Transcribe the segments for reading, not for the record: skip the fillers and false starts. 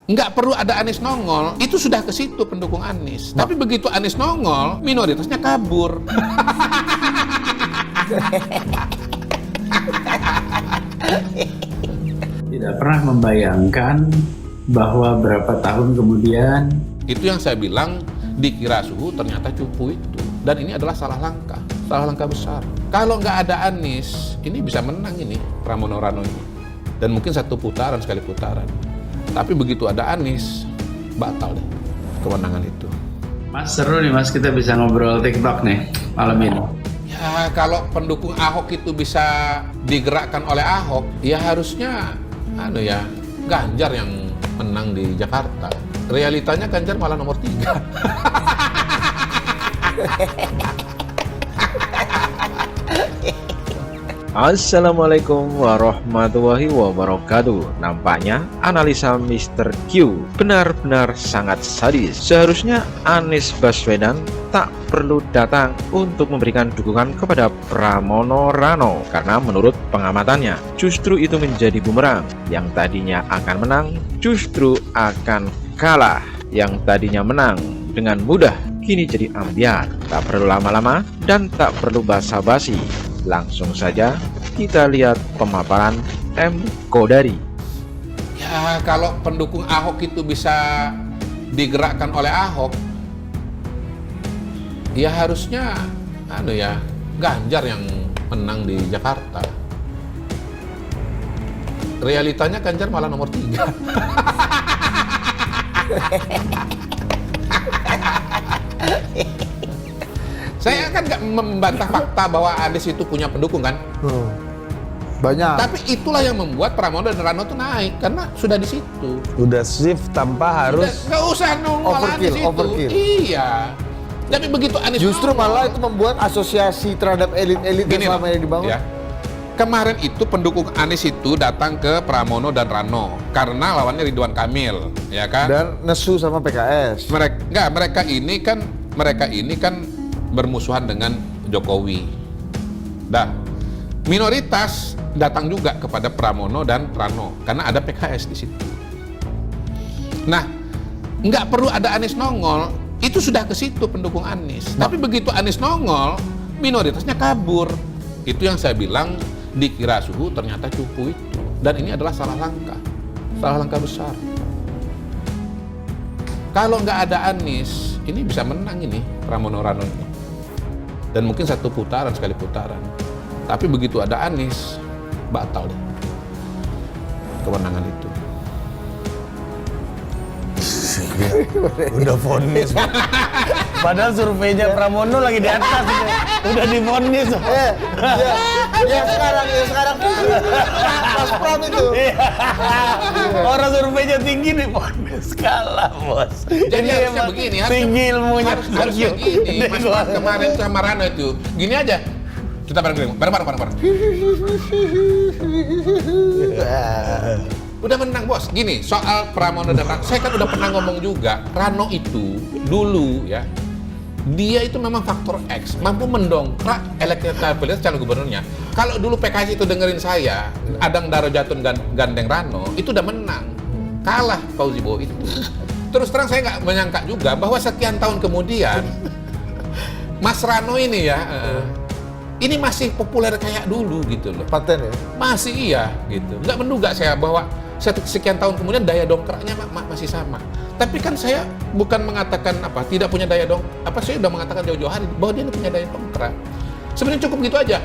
nggak perlu ada Anies nongol, itu sudah ke situ pendukung Anies. Tapi begitu Anies nongol, minoritasnya kabur. Tidak pernah membayangkan bahwa berapa tahun kemudian. Itu yang saya bilang, dikira suhu ternyata cupu itu. Dan ini adalah salah langkah besar. Kalau nggak ada Anies, ini bisa menang ini Pramono Rano ini. Dan mungkin sekali putaran. Tapi begitu ada Anies, batal deh kemenangan itu. Mas, seru nih Mas, kita bisa ngobrol TikTok nih malam ini. Ya kalau pendukung Ahok itu bisa digerakkan oleh Ahok, ya harusnya Ganjar yang menang di Jakarta. Realitanya Ganjar malah nomor 3. Assalamualaikum warahmatullahi wabarakatuh. Nampaknya analisa Mr. Q benar-benar sangat sadis. Seharusnya Anies Baswedan tak perlu datang untuk memberikan dukungan kepada Pramono Rano, karena menurut pengamatannya justru itu menjadi bumerang. Yang tadinya akan menang justru akan kalah. Yang tadinya menang dengan mudah kini jadi ambiar. Tak perlu lama-lama dan tak perlu basa-basi. Langsung saja kita lihat pemaparan M. Kodari. Ya kalau pendukung Ahok itu bisa digerakkan oleh Ahok, ya harusnya Ganjar yang menang di Jakarta. Realitanya Ganjar malah nomor 3. Saya kan nggak membantah fakta bahwa Anies itu punya pendukung kan. Banyak. Tapi itulah yang membuat Pramono dan Rano itu naik, karena sudah di situ. Udah shift tanpa harus Nggak usah nongol Anies itu. overkill. Iya. Tapi begitu Anies justru nongol, malah itu membuat asosiasi terhadap elit-elit yang gini selama loh, ini dibangun. ya. Kemarin itu pendukung Anies itu datang ke Pramono dan Rano karena lawannya Ridwan Kamil, ya kan? Dan nesu sama PKS. Mereka ini kan bermusuhan dengan Jokowi. Dah, minoritas datang juga kepada Pramono dan Rano karena ada PKS di situ. Nah, nggak perlu ada Anies nongol, itu sudah ke situ pendukung Anies. Tapi begitu Anies nongol, minoritasnya kabur. Itu yang saya bilang, dikira suhu ternyata cupu itu. Dan ini adalah salah langkah besar. Kalau nggak ada Anies, ini bisa menang ini Pramono Rano ini. Dan mungkin sekali putaran. Tapi begitu ada Anies, batal deh kemenangan itu. Udah vonis. Padahal surveinya Pramono lagi di atas. Udah divonis. Ya sekarang Mas Pram itu. Orang surveinya tinggi divonis, kalah bos. Jadi Ini harusnya emang begini, tinggi ilmunya. harusnya gini. Mas Pram kemarin sama Rano itu, gini aja. Kita bareng. Udah menang bos. Gini, soal Pramono dan Rano, saya kan udah pernah ngomong juga. Rano itu dulu ya, dia itu memang faktor X, mampu mendongkrak elektabilitas calon gubernurnya. Kalau dulu PKS itu dengerin saya, Adang Daro Jatun gandeng Rano, itu udah menang. Kalah Fauzi Bowo itu. Terus terang saya nggak menyangka juga bahwa sekian tahun kemudian Mas Rano ini ya, ini masih populer kayak dulu gitu loh. Paten ya. Masih iya gitu. Nggak menduga saya bahwa sekian tahun kemudian daya dongkraknya masih sama. Tapi kan saya bukan mengatakan tidak punya daya saya udah mengatakan jauh-jauh hari bahwa dia punya daya dongkrak. Sebenarnya cukup gitu aja.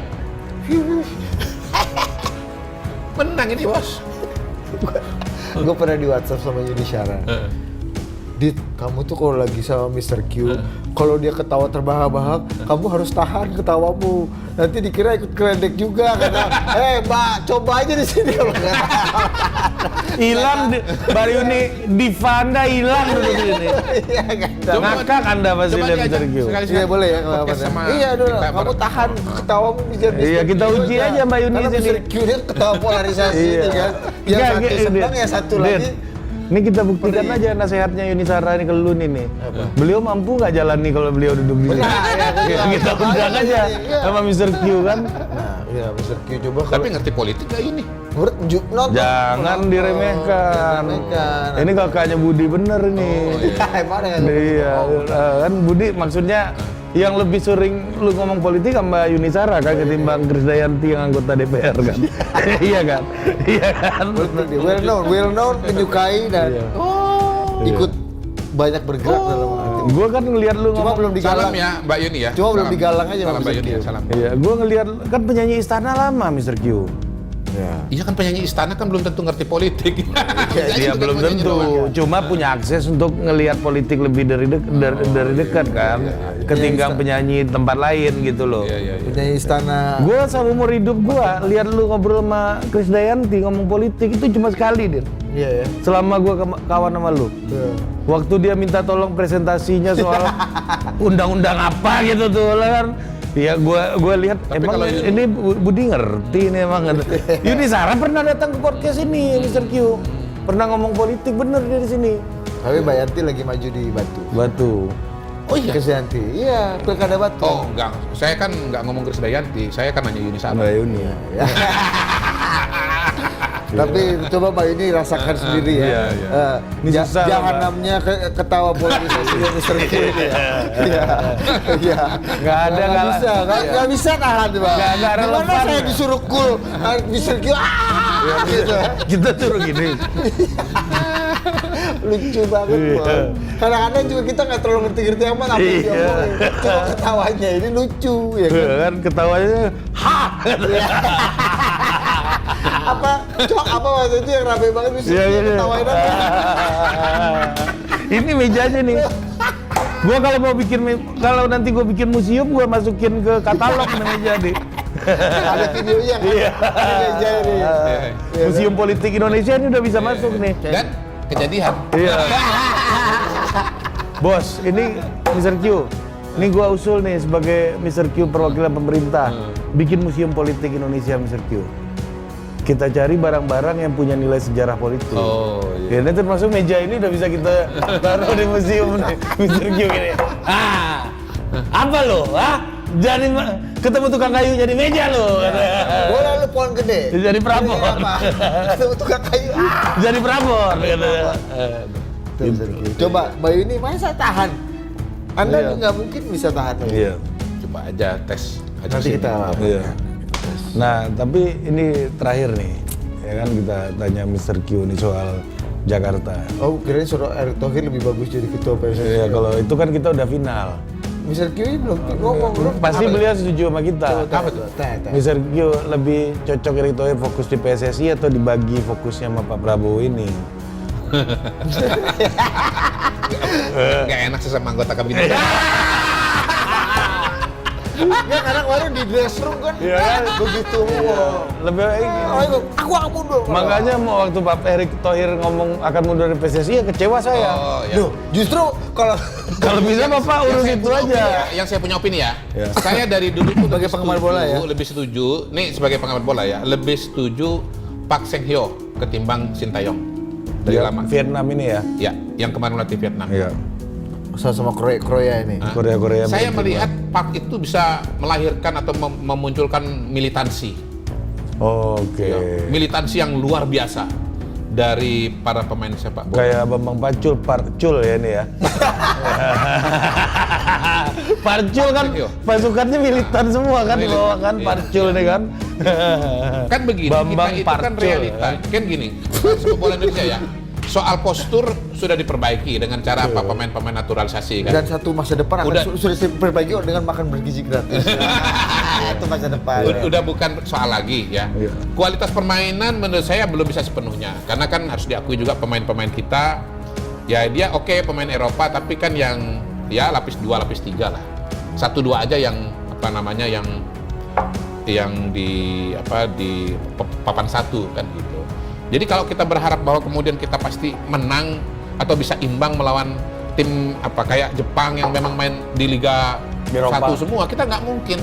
Menang ini bos. Gue pernah di WhatsApp sama Yuni Syara. Dit, kamu tuh kalau lagi sama Mr. Q, kalau dia ketawa terbahak-bahak, kamu harus tahan ketawamu. Nanti dikira ikut keledek juga kata. Mbak, coba aja di sini. Hilang Mbak Yuni di Vanda hilang dulu ini. Ngakak Anda pasti lihat interview. Iya boleh ya kalau apa. Iya dulu. Kamu tahan ketawamu biar Iya, kita uji aja Mbak Yuni karena sini. Mr. Q dia ketawa polarisasi itu kan. Yang satu senang, yang satu lagi. Ini kita buktikan aja nasihatnya Yuni Syara ini ke lu nih. Beliau mampu nggak jalan nih kalau beliau duduk di sini? Kita undang aja sama Mr. Q kan. Nah, iya Mr. Q coba Tapi ngerti politik gak ini? Menurut nonton. Jangan diremehkan. Ini kakaknya Budi bener ini. Emang ada Iya, kan Budi maksudnya yang lebih sering lu ngomong politik sama Yuni Sara kan ketimbang Krisdayanti yang anggota DPR kan. Iya kan? Iya kan? well known, menyukai dan ikut banyak bergerak dalam hati. Gua kan ngelihat lu Cuma ngomong belum digalang. Salam ya Mbak Yuni ya. Cuma belum Salam. digalang aja Salam Mbak Mbak Yuni ya, Q. salam. Iya, gua ngelihat kan penyanyi istana lama Mr. Q. Ya. Iya kan penyanyi istana kan belum tentu ngerti politik. Iya belum tentu, cuma punya akses untuk ngelihat politik lebih dari dekat kan, ketinggang penyanyi tempat lain gitu loh. Iya. Penyanyi istana. Gua sama umur hidup gua lihat lu ngobrol sama Krisdayanti ngomong politik itu cuma sekali, Dir. Iya ya. Selama gua kawan sama lu. Waktu dia minta tolong presentasinya soal undang-undang apa gitu tuh kan. Ya gua lihat Tapi emang kalau ini Budi ngerti nih emang. Yuni Sara pernah datang ke podcast ini Mr. Q. Pernah ngomong politik bener dia di sini. Tapi Mbak Yanti lagi maju di Batu. Oh iya. Krisdayanti. Iya, Pilkada Batu. Oh enggak, saya kan enggak ngomong Krisdayanti, saya kan nanya Yuni Sara. Mbak Yuni. Ya. Tapi coba Mbak ini rasakan sendiri ya. Ini susah, Jahanamnya ketawa polarisasi Mr. Q ini ya. Iya. Nggak bisa tahan Mbak. Nggak Gimana relevan, saya ya? disuruh cool Mr. Q gitu. Kita suruh gini. Lucu banget Mbak. Kadang-kadang juga kita nggak terlalu ngerti-ngerti amat apa yang dia omongin. Cuma ketawanya ini lucu ya kan. Kan ketawanya apa waktu itu yang rame banget Mr. Q ketawain apa? Ini mejanya nih. Gua kalau nanti gua bikin museum gua masukin ke katalog nih meja nih. Ada videonya kan? Iya. Meja ini. Museum Politik Indonesia ini udah bisa masuk nih. Dan kejadian. Iya. Bos, ini Mr. Q. Ini gua usul nih sebagai Mr. Q perwakilan pemerintah. Bikin Museum Politik Indonesia Mr. Q. Kita cari barang-barang yang punya nilai sejarah politik. Oh iya. Ya, ini termasuk meja ini udah bisa kita taruh di museum nih, Mr. Q ini. Apa lo? Jadi ketemu tukang kayu jadi meja lo. Boleh lu pohon gede. Jadi prabon. Ketemu tukang kayu. Jadi prabon. Tuh, Mr. Q. Coba Mbak ini masa tahan? Anda nggak mungkin bisa tahan. Iya. Coba aja tes. Nanti kita Iya. Nah, tapi ini terakhir nih, ya kan kita tanya Mr. Q nih soal Jakarta. Oh, kirain suruh Erick Thohir lebih bagus jadi ketua PSSI. Iya, kalau itu kan kita udah final. Mr. Q ini belum ngomong. Pasti beliau setuju sama kita. Apa tuh? Tanya. Mr. Q lebih cocok Erick Thohir fokus di PSSI atau dibagi fokusnya sama Pak Prabowo ini? Nggak enak sesama anggota kabinet. Ya karena kemarin di dress room kan. Iya kan? Begitu. Lebih Aku akan mundur. makanya mau waktu Pak Erick Thohir ngomong akan mundur dari PSSI ya kecewa saya. Oh ya. Duh, justru kalau Kalau bisa Bapak urus itu aja. Yang saya punya opini ya. Ya. Saya dari dulu tuh Sebagai lebih penggemar setuju, bola ya? Lebih setuju. Nih sebagai penggemar bola ya, lebih setuju Park Seng Hyo ketimbang Sintayong dari Ya, lama. Vietnam ini ya. Ya, yang kemarin melatih Vietnam. Iya. sama Korea ini. Korea. Saya melihat Park itu bisa melahirkan atau memunculkan militansi. Oke. Ya, militansi yang luar biasa dari para pemain sepak bola. Kayak Bambang Pacul, Parcul ya ini ya. Parcul kan Iya. pasukannya militan semua kan, bawa kan Iya. Parcul ini kan. Kan begini, Bambang kita itu kan Parcul, realita. Kan gini, sepak bola Indonesia ya. Soal postur sudah diperbaiki dengan cara apa pemain-pemain naturalisasi kan. Dan satu masa depan Udah. akan sudah diperbaiki dengan makan bergizi gratis. Itu masa depan. Udah bukan soal lagi ya. Iya. Kualitas permainan menurut saya belum bisa sepenuhnya. Karena kan harus diakui juga pemain-pemain kita ya dia oke pemain Eropa tapi kan yang ya lapis 2, lapis 3 lah. 1-2 aja yang apa namanya yang di papan 1 kan gitu. Jadi kalau kita berharap bahwa kemudian kita pasti menang atau bisa imbang melawan tim apa kayak Jepang yang memang main di Liga Eropa 1 semua, kita nggak mungkin.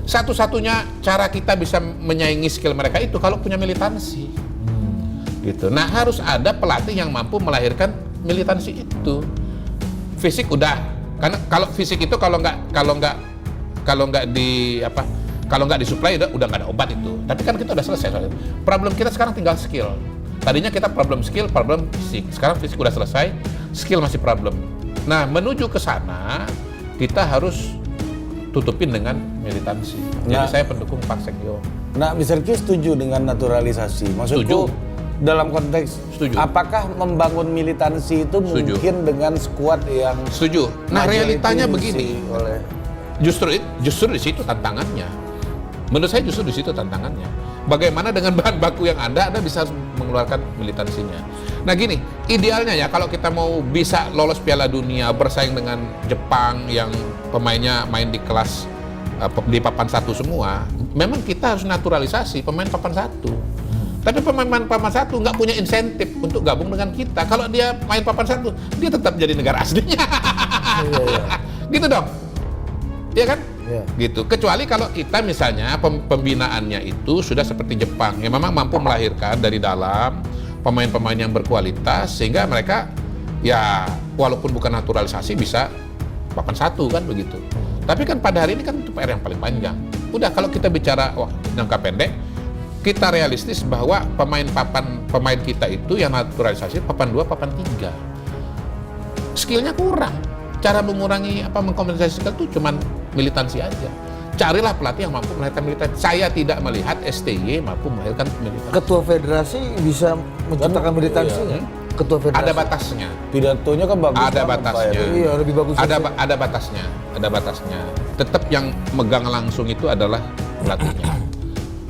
Satu-satunya cara kita bisa menyaingi skill mereka itu kalau punya militansi. Gitu. Nah, harus ada pelatih yang mampu melahirkan militansi itu. Fisik udah. Karena kalau fisik itu kalau nggak Kalau nggak disuplai udah nggak ada obat itu. Tapi kan kita udah selesai soalnya. Problem kita sekarang tinggal skill. Tadinya kita problem skill, problem fisik. Sekarang fisik udah selesai, skill masih problem. Nah, menuju ke sana kita harus tutupin dengan militansi. Jadi Nah. saya pendukung Pak Sekyo. Nah, Mr. Q setuju dengan naturalisasi. Maksudku, Setuju. dalam konteks, Setuju. apakah membangun militansi itu Setuju. mungkin dengan skuad yang Setuju. Nah, maju realitanya itu begini. diisi oleh Justru di situ tantangannya. Menurut saya justru di situ tantangannya. Bagaimana dengan bahan baku yang Anda bisa mengeluarkan militansinya. Nah gini, idealnya ya kalau kita mau bisa lolos Piala Dunia, bersaing dengan Jepang yang pemainnya main di kelas di papan satu semua, memang kita harus naturalisasi pemain papan satu. Tapi pemain papan satu nggak punya insentif untuk gabung dengan kita. Kalau dia main papan satu, dia tetap jadi negara aslinya. Gitu dong. Iya kan? Iya. Gitu. Kecuali kalau kita misalnya pembinaannya itu sudah seperti Jepang yang memang mampu melahirkan dari dalam pemain-pemain yang berkualitas sehingga mereka ya walaupun bukan naturalisasi bisa papan satu kan begitu. Tapi kan pada hari ini kan itu PR yang paling panjang. Udah kalau kita bicara jangka pendek, kita realistis bahwa pemain kita itu yang naturalisasi papan 2, papan 3. Skillnya kurang. Cara mengurangi mengkompensasi skill itu cuman militansi aja. Carilah pelatih yang mampu melahirkan militansi. Saya tidak melihat STY mampu melahirkan militansi. Ketua federasi bisa menciptakan militansi nggak? Ketua federasi. Ada batasnya. pidatonya kan bagus. Ada banget, Pak batasnya. Eri. Iya, lebih bagus. Ada batasnya. Ada batasnya. Tetap yang megang langsung itu adalah pelatihnya.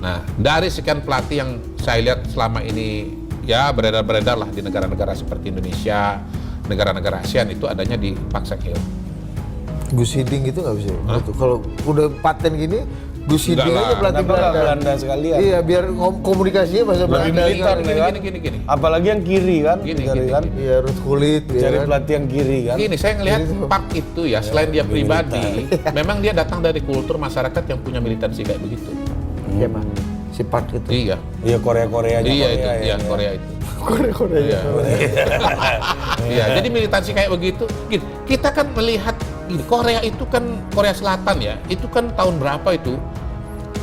Nah, dari sekian pelatih yang saya lihat selama ini ya beredar-beredar lah di negara-negara seperti Indonesia, negara-negara ASEAN itu adanya di Pak Sekyo. Gus Hiding gitu nggak bisa. Gitu. Kalau udah paten gini, Gus Enggak Hiding lah. aja pelatih Kenapa nggak Belanda. Belanda sekalian? Iya, biar komunikasinya bahasa Lebih Belanda. militan, sekali. ya kan? Gini. Apalagi yang kiri kan, Gini, dicari gini, kan. gini. Iya, Ruth Kulit. ya Cari kan? pelatih yang kiri kan. Gini, saya ngelihat Pak itu ya, selain dia lebih pribadi, memang dia datang dari kultur masyarakat yang punya militansi kayak begitu. Siapa? Si Pat itu. Iya. Iya Korea-Koreanya Iya Korea, itu, ya, iya ya. Korea itu. Korea. Iya. Iya, jadi militansi kayak begitu. Gini, kita kan melihat gini, Korea itu kan Korea Selatan ya, itu kan tahun berapa itu?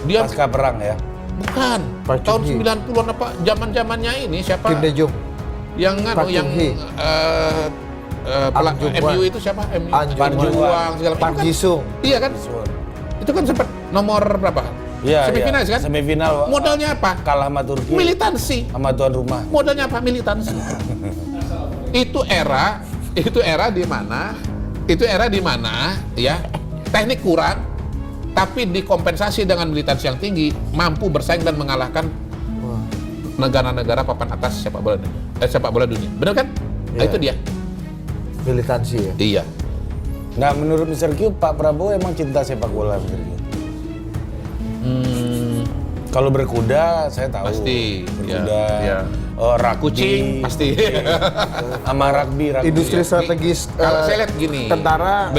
Dia Pasca perang ya. bukan Park tahun Chung-hee. 90-an apa zaman-zamannya ini siapa? Kim Dae-jung. Yang Park yang Chung-hee. Ang Jung-hwan. MU itu siapa? MU. Ang Jung-hwan, segala Park macam. Ji-sung. Iya kan? Itu kan sempat nomor berapa? Iya. Semifinal iya. kan? Semifinal. Modalnya apa? Kalah sama Turki. Militansi. Sama tuan rumah. Modalnya apa? Militansi. itu era di mana ya teknik kurang tapi dikompensasi dengan militansi yang tinggi mampu bersaing dan mengalahkan negara-negara papan atas sepak bola dunia. Benar kan? Nah, Iya. itu dia. Militansi ya. Iya. Nah menurut Mr. Q, Pak Prabowo emang cinta sepak bola Mr. Q? Kalau berkuda, saya tahu. Pasti, Berkuda, ya. rugby, Kucing pasti. sama rugby. Industri strategis Kalau saya lihat gini, tentara.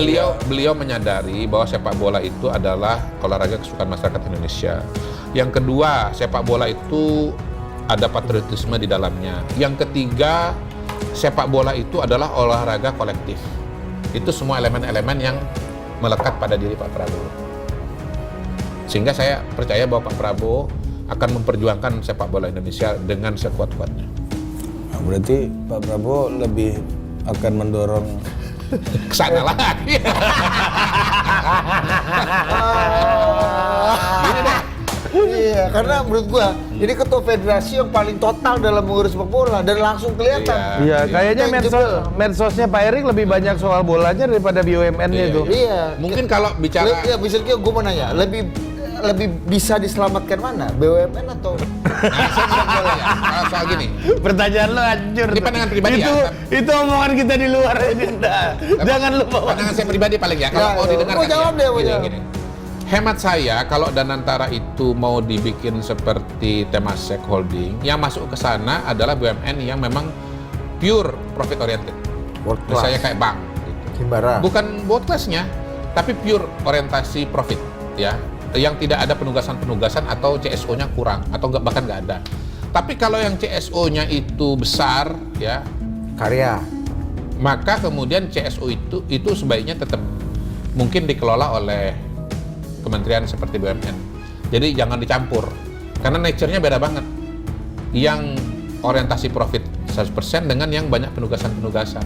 beliau menyadari bahwa sepak bola itu adalah olahraga kesukaan masyarakat Indonesia. Yang kedua, sepak bola itu ada patriotisme di dalamnya. Yang ketiga, sepak bola itu adalah olahraga kolektif. Itu semua elemen-elemen yang melekat pada diri Pak Prabowo. Sehingga saya percaya bahwa Pak Prabowo akan memperjuangkan sepak bola Indonesia dengan sekuat-kuatnya. Nah, berarti Pak Prabowo lebih akan mendorong Kesana lagi. Gini deh. Iya, karena menurut gua ini ketua federasi yang paling total dalam mengurus sepak bola dan langsung kelihatan. Iya, kayaknya Tangible. medsosnya Pak Erik lebih banyak soal bolanya daripada BUMN-nya Iya, itu. Iya. Mungkin kalau bicara Ya, misalnya gue mau nanya, lebih bisa diselamatkan mana? BUMN atau Nah, saya bilang boleh ya. Soal gini, Pertanyaan lo hancur. Di pandangan pribadi itu, ya, itu omongan kita di luar ini. Jangan lu bawa. pandangan saya pribadi paling ya, kalau Ya, mau ya. didengarkan Mau jawab deh, mau gini, jawab. gini. Hemat saya, kalau Danantara itu mau dibikin seperti Temasek Holding, yang masuk ke sana adalah BUMN yang memang pure profit oriented. world class? Misalnya kayak bank. Gitu. Himbara. Bukan world class-nya, tapi pure orientasi profit, ya. Yang tidak ada penugasan-penugasan atau CSO-nya kurang atau bahkan nggak ada. Tapi kalau yang CSO-nya itu besar, ya, Karya. maka kemudian CSO itu sebaiknya tetap mungkin dikelola oleh kementerian seperti BUMN. Jadi jangan dicampur. Karena nature-nya beda banget. Yang orientasi profit 100% dengan yang banyak penugasan-penugasan.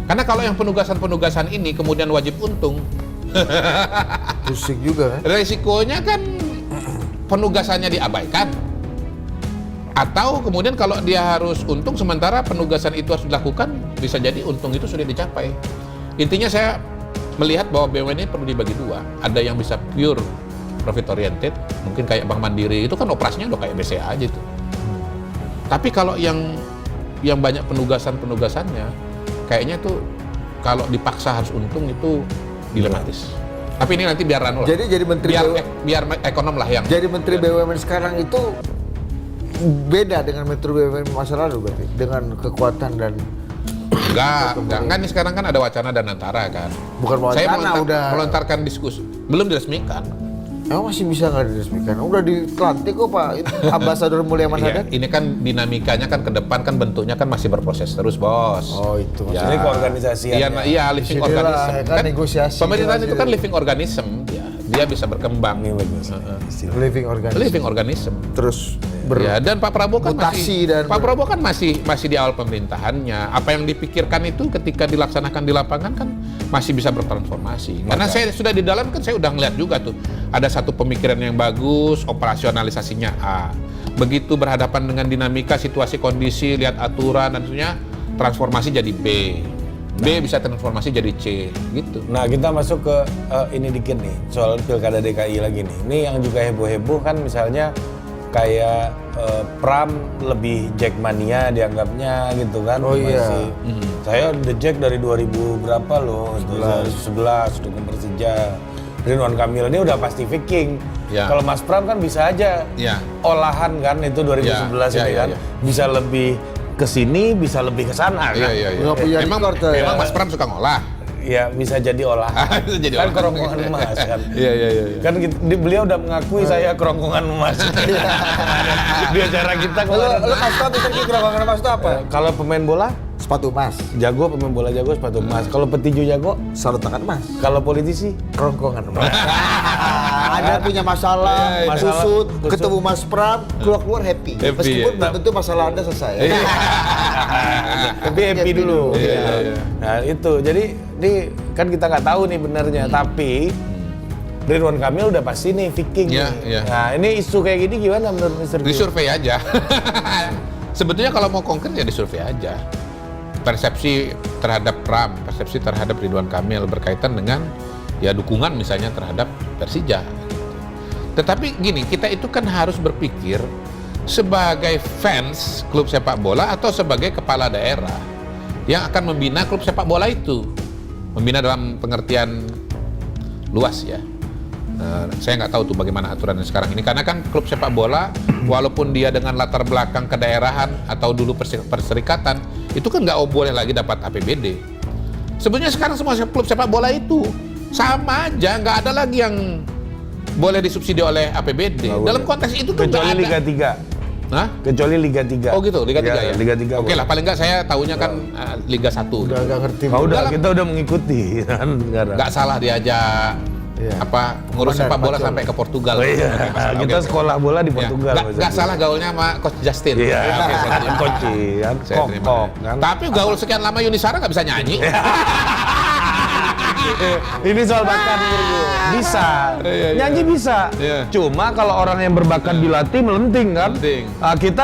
Karena kalau yang penugasan-penugasan ini kemudian wajib untung, Pusing juga kan? resikonya kan penugasannya diabaikan. Atau kemudian kalau dia harus untung sementara penugasan itu harus dilakukan, bisa jadi untung itu sudah dicapai. Intinya saya melihat bahwa BUMN ini perlu dibagi dua. Ada yang bisa pure profit oriented, mungkin kayak Bank Mandiri itu kan operasinya udah kayak BCA aja tuh. Tapi kalau yang banyak penugasannya, kayaknya tuh kalau dipaksa harus untung itu dilematis. Tapi ini nanti biar Rano lah. Jadi menteri biar ekonom lah yang. Jadi menteri BUMN sekarang itu beda dengan menteri BUMN masa lalu berarti, dengan kekuatan dan Enggak, kan ini sekarang kan ada wacana dan antara kan. Bukan wacana, Saya udah melontarkan diskusi, belum diresmikan. emang masih bisa nggak diresmikan? Udah dilantik kok Pak Ambasador Mulia Mas Iya, Haddad. ini kan dinamikanya kan ke depan kan bentuknya kan masih berproses terus, Bos. Oh itu Ya. Ini keorganisasian. Iya, living Disinilah, organism. ya kan, negosiasi. Pemerintahan itu Jelas, kan jelas. living organism, ya. Dia bisa berkembang. Ini bagus. Living organism. Living organism. Terus Ya, dan Pak Prabowo kan mutasi dan Pak Prabowo kan masih di awal pemerintahannya. Apa yang dipikirkan itu ketika dilaksanakan di lapangan kan masih bisa bertransformasi. Karena saya sudah di dalam kan saya udah ngeliat juga tuh ada satu pemikiran yang bagus, operasionalisasinya A. Begitu berhadapan dengan dinamika situasi kondisi, lihat aturan dan sebagainya, transformasi jadi B. B bisa transformasi jadi C gitu. Nah, kita masuk ke ini dikit nih, soal Pilkada DKI lagi nih. Ini yang juga heboh-heboh kan misalnya kayak Pram lebih Jackmania dianggapnya gitu kan. Oh iya. Saya udah Jack dari 2000 berapa loh, 11 dukung Persija. Ridwan Kamil ini udah pasti Viking. Ya. Kalau Mas Pram kan bisa aja Ya. olahan kan itu 2011 Ya, ini ya, kan. ya. Bisa lebih ke sini, bisa lebih ke sana kan. Iya. Nggak punya Emang record, ya. Mas Pram suka ngolah. Ya bisa jadi olahan. Bisa jadi kan olahan. kerongkongan emas kan. Iya. Kan beliau udah mengakui saya kerongkongan emas. Di acara kita Lo kemarin. Mas Pram itu kerongkongan Mas itu apa? Kalau pemain bola Sepatu emas, jago, pemain bola jago sepatu emas. Kalau petinju jago, sarung tangan emas, kalau politisi kerongkongan emas. Ada punya masalah, Masalah, kusut, kusut. ketemu Mas Pram, keluar happy. Happy, Meskipun ya. belum tentu masalah Anda selesai. tapi happy dulu. Iya. Nah itu, jadi ini kan kita nggak tahu nih benernya, tapi Ridwan Kamil udah pasti nih Viking Iya, nih. iya. Nah ini isu kayak gini gimana menurut Mr. Di Q? survei aja. Sebetulnya kalau mau konkret ya di survei aja. Persepsi terhadap Pram, persepsi terhadap Ridwan Kamil berkaitan dengan ya dukungan misalnya terhadap Persija. Tetapi gini, kita itu kan harus berpikir sebagai fans klub sepak bola atau sebagai kepala daerah yang akan membina klub sepak bola itu. Membina dalam pengertian luas ya. Saya nggak tahu tuh bagaimana aturannya sekarang ini, karena kan klub sepak bola walaupun dia dengan latar belakang kedaerahan atau dulu perserikatan itu kan nggak boleh lagi dapat APBD. Sebenarnya sekarang semua klub sepak bola itu sama aja, nggak ada lagi yang boleh disubsidi oleh APBD. Dalam konteks itu tuh nggak Kecuali ada. Liga 3. Hah? Kecuali Liga 3. Oh gitu, Liga 3 ya? Liga 3. Oke lah, paling nggak saya tahunya kan Liga 1. Udah nggak ngerti. Oh, udah, Dalam- kita udah mengikuti kan sekarang. Nggak salah diajak Iya. apa ngurus Komandan, sepak bola betul. sampai ke Portugal. Oh, iya. Oke, Kita oke. sekolah bola di Ya, Portugal. nggak salah gaulnya sama Coach Justin. Iya, Oke, saya terima. Coach kan, Saya terima. kok kan. Tapi gaul sekian lama Yuni Shara nggak bisa nyanyi. Ini soal bakat menurut gue. Bisa. Iya. Nyanyi bisa. Iya. Cuma kalau orang yang berbakat dilatih melenting kan. Melenting. Kita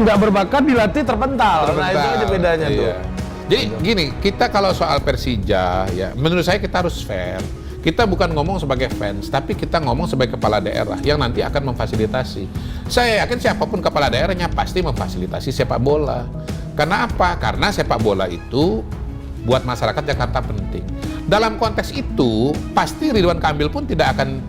nggak berbakat dilatih terpental. Nah itu aja bedanya Iya. tuh. Jadi gini, kita kalau soal Persija ya, menurut saya kita harus fair. Kita bukan ngomong sebagai fans, tapi kita ngomong sebagai kepala daerah yang nanti akan memfasilitasi. Saya yakin siapapun kepala daerahnya pasti memfasilitasi sepak bola. Karena apa? Karena sepak bola itu buat masyarakat Jakarta penting. Dalam konteks itu, pasti Ridwan Kamil pun tidak akan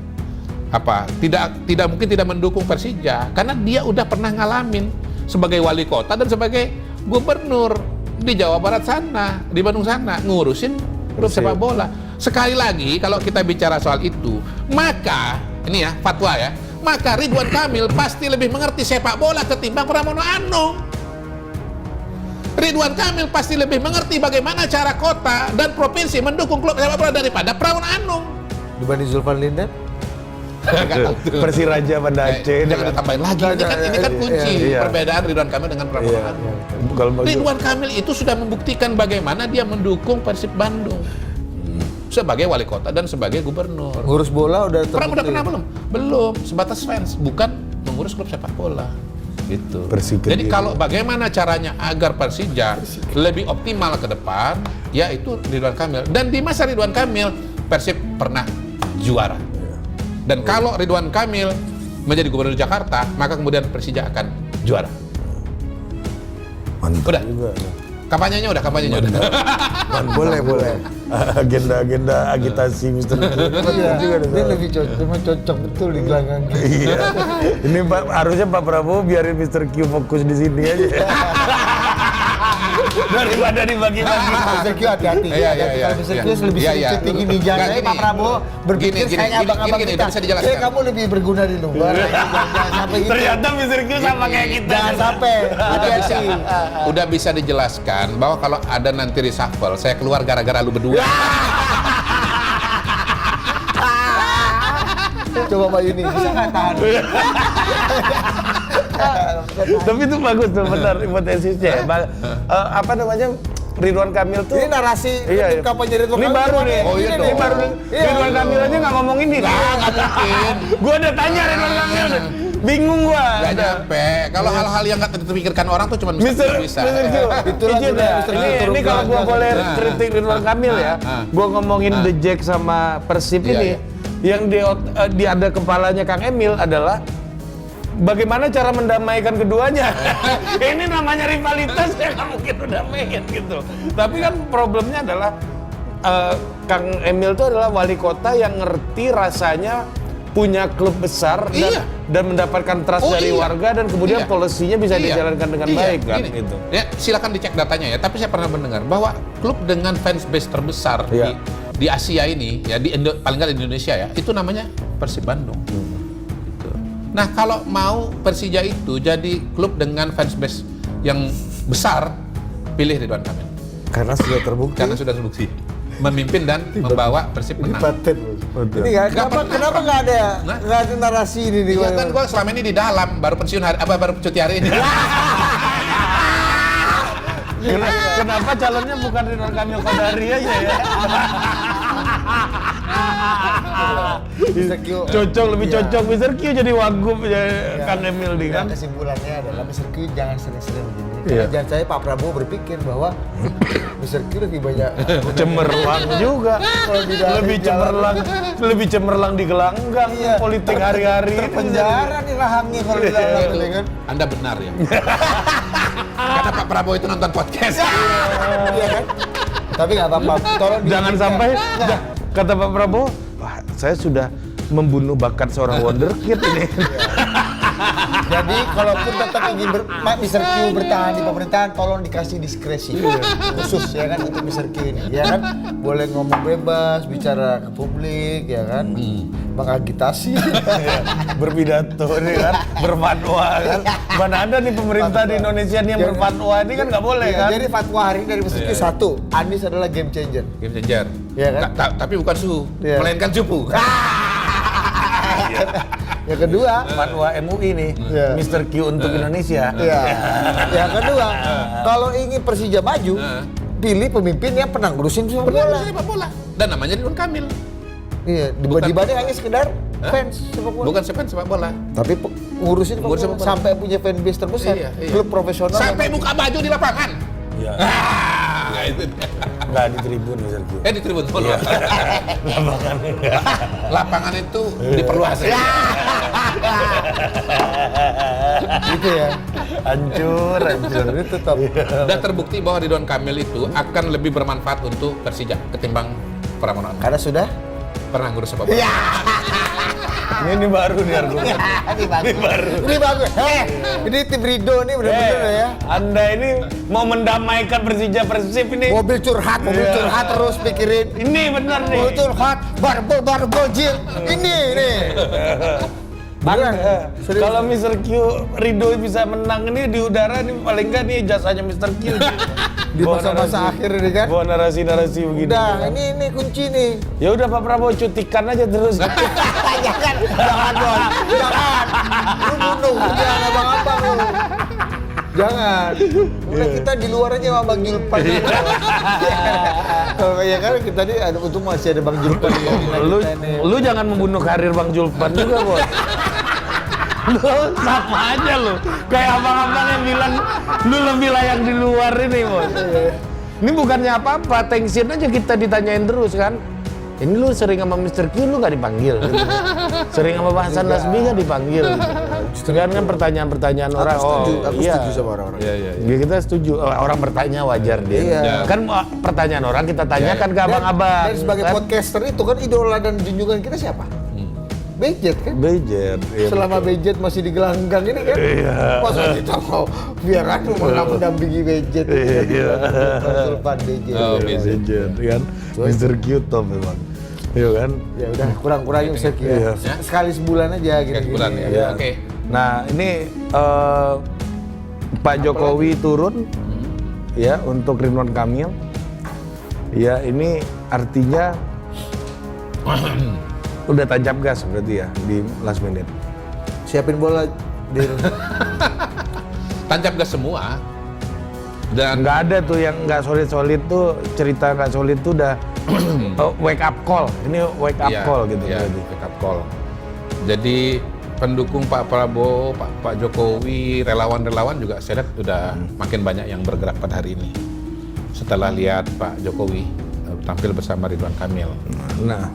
tidak mungkin tidak mendukung Persija karena dia udah pernah ngalamin sebagai wali kota dan sebagai gubernur di Jawa Barat sana, di Bandung sana, ngurusin klub sepak bola. Sekali lagi kalau kita bicara soal itu, maka ini ya fatwa ya, maka Ridwan Kamil pasti lebih mengerti sepak bola ketimbang Pramono Anung. Ridwan Kamil pasti lebih mengerti bagaimana cara kota dan provinsi mendukung klub sepak bola daripada Pramono Anung. Dibanding Zulfan Linden? Persiraja Banda Aceh. Jangan ditambahin lagi. Ini kan kunci Iya. perbedaan Ridwan Kamil dengan Pramono Iya. Anung. Kalau bagi- Ridwan Kamil itu sudah membuktikan bagaimana dia mendukung Persib Bandung sebagai wali kota dan sebagai gubernur. Ngurus bola udah Pram udah terbukti. pernah belum? Belum, sebatas fans, bukan mengurus klub sepak bola. Gitu. Bersihkan Jadi diri. kalau bagaimana caranya agar Persija lebih optimal ke depan, ya itu Ridwan Kamil. Dan di masa Ridwan Kamil, Persib pernah juara. Dan kalau Ridwan Kamil menjadi gubernur Jakarta, maka kemudian Persija akan juara. Mantap Udah. juga. Kampanyenya udah. Boleh. Agenda agitasi Mr. Iya, juga ada dia soal. lebih cocok betul di gelanggang. Iya. Ini Pak, harusnya Pak Prabowo biarin Mr. Q fokus di sini aja. Daripada dibagi-bagi. Mr. Q hati-hati. Iya. Kalau Mr. Q lebih Iya, sedikit iya. tinggi nih jangan. Nggak, Pak gini. Prabowo berpikir Gini, kayak abang-abang gini, kita. bisa dijelaskan. Kayak kamu lebih berguna di luar. Jangan sampai gitu. Ternyata Mr. Q sama kayak kita. Jangan sampai. Hati-hati. Udah bisa dijelaskan bahwa kalau ada nanti reshuffle, saya keluar gara-gara lu berdua. Coba Pak Yuni, bisa nggak tahan? Tapi itu bagus tuh, benar hipotesisnya. Apa namanya? Ridwan Kamil tuh. Ini narasi Iya. kampanye Ridwan Ini Kamil baru gimana? nih. Oh, iya ini dong. baru. Iya. Ridwan Kamil aja nggak ngomong ini. Nggak mungkin. Gua udah tanya Ridwan Kamil. Bingung gua. Nggak nyampe. Kalau hal-hal yang nggak terpikirkan orang tuh cuma Mister bisa. Q, Itulah izin gunanya ya. Mr. Q Ini turun kalau gua belakang. boleh Nah. kritik Ridwan Kamil ya, gua ngomongin The Jack sama Persib Iya, ini, iya. yang di ada kepalanya Kang Emil adalah bagaimana cara mendamaikan keduanya. Ini namanya rivalitas ya nggak mungkin mendamaikan gitu. Tapi kan problemnya adalah Kang Emil itu adalah wali kota yang ngerti rasanya punya klub besar Iya. dan mendapatkan trust Oh, dari iya. warga dan kemudian Iya. polisinya bisa Iya. dijalankan dengan Iya, baik kan gini. gitu. Ya, silakan dicek datanya ya. Tapi saya pernah mendengar bahwa klub dengan fans base terbesar Iya. di Asia ini, ya paling nggak di Indonesia ya, itu namanya Persib Bandung. Gitu. Nah kalau mau Persija itu jadi klub dengan fans base yang besar, pilih Ridwan Kamil Karena sudah terbukti. karena sudah terbukti memimpin dan membawa Persib Ini menang. paten, Bos. Ini kan, Nggak kenapa nggak ada Nah. nggak ada narasi ini di Iya kan gua selama ini di dalam, baru pensiun baru cuti hari ini. Kenapa calonnya bukan Ridwan Kamil Qadari aja ya? Mr. Q. Cocok, lebih Iya. cocok Mr. Q jadi wagub ya Kang Emil di kan. Kesimpulannya adalah Mr. Q jangan sering-sering begini. Iya. Karena jangan saya Pak Prabowo berpikir bahwa Mr. Q lebih banyak Cemerlang juga. Kalau di dalam Lebih cemerlang di gelanggang Iya. politik hari-hari. terpenjara nih rahangnya kalau di dalam Itu, ini kan. Anda benar ya. Karena Pak Prabowo itu nonton podcast. Iya kan? Tapi nggak apa-apa. Tolong Jangan diingat. sampai Nggak. kata Pak Prabowo, wah saya sudah membunuh bakat seorang wonderkid ini. Jadi kalaupun tetap ingin Mr. Q bertahan di pemerintahan, tolong dikasih diskresi khusus ya kan untuk Mr. Q ini, ya kan? Boleh ngomong bebas, bicara ke publik, ya kan? Mengagitasi. Berpidato nih kan, berfatwa kan. Mana ada nih pemerintah di Indonesia nih yang Jadi- berfatwa ini kan nggak boleh Iya, kan? Jadi fatwa hari ini dari Mr. Q satu, Anies adalah game changer. Game changer. Iya kan? Tapi bukan suhu, Iya. melainkan cupu. Yang kedua, Fatwa MUI nih, Iya. Mr. Q untuk Indonesia. ya. Yang kedua, kalau ingin Persija maju, pilih pemimpin yang pernah ngurusin sepak bola. Sepak bola. Dan namanya Ridwan Kamil. Iya, Bukan- dibanding hanya sekedar fans sepak bola. Bukan sepak bola. Tapi ngurusin sepak Ngurusin bola. sepak bola. Sampai punya fanbase terbesar, Iya, iya. klub profesional. Sampai buka baju di lapangan. Iya. Nah, itu dia. Nggak di tribun Mr. Q. Di tribun bola. Lapangan enggak. Lapangan itu diperluas. Gitu ya. Hancur. Jadi tetap. Dan terbukti bahwa Ridwan Kamil itu akan lebih bermanfaat untuk Persija ketimbang Pramono Anung. Karena sudah. Pernah ngurus sepak bola. Ini baru nih argumen. Ini bagus. Ini bagus. Ini tim Rido nih benar-benar ya. Anda ini mau mendamaikan Persija Persib ini. Mobil curhat terus pikirin. Ini benar nih. Mobil curhat, barbel jil. Ini nih. Beneran. Serius. Kalau Mr. Q Ridho bisa menang ini di udara nih paling nggak nih jasanya Mr. Q. Di masa-masa akhir ini kan. Bawa narasi-narasi begini. Udah, ini kunci nih. Ya udah Pak Prabowo cutikan aja terus. Jangan Bos. Jangan. Lu bunuh jangan abang-abang lu. Jangan. Udah kita di luar aja sama Bang Julpan. Kalau ya kan kita nih ada untung masih ada Bang Julpan di kita nih. Lu jangan membunuh karir Bang Julpan juga, Bos. Lu sama aja lu. Kayak abang-abang yang bilang lu lebih layak di luar ini, Bos. Ini bukannya apa-apa, tension aja kita ditanyain terus kan. Ini lu sering sama Mr. Q lu gak dipanggil gitu. Sering sama Pak Hasan Nasbi gak dipanggil gitu. Kan pertanyaan-pertanyaan orang. Aku setuju sama orang-orang. Ya, kita setuju. Orang bertanya wajar dia. Iya. Kan pertanyaan orang kita tanyakan ke abang-abang. Dan sebagai kan? podcaster itu kan idola dan junjungan kita siapa? Bejet kan? Bejet. Iya, Selama Bejet masih di gelanggang ini kan? Masa kita mau biar aku mendampingi Bejet. Iya. Konsultan Bejet. Oh, Bejet kan. Mr. Q top memang. Iya kan? Ya udah kurang-kurangin sedikit. Iya. Sekali sebulan aja gini-gini. Sebulan ya. Iya. Oke. Nah ini Pak Jokowi turun ya untuk Ridwan Kamil. Ya ini artinya udah tancap gas berarti ya di last minute. Siapin bola di Tancap gas semua. Dan Nggak ada tuh yang nggak solid tuh, cerita nggak solid tuh udah wake up call. Ini wake up Iya, call gitu iya, berarti. wake up call. Jadi pendukung Pak Prabowo, Pak Jokowi, relawan-relawan juga saya lihat udah makin banyak yang bergerak pada hari ini. Setelah lihat Pak Jokowi tampil bersama Ridwan Kamil. Nah,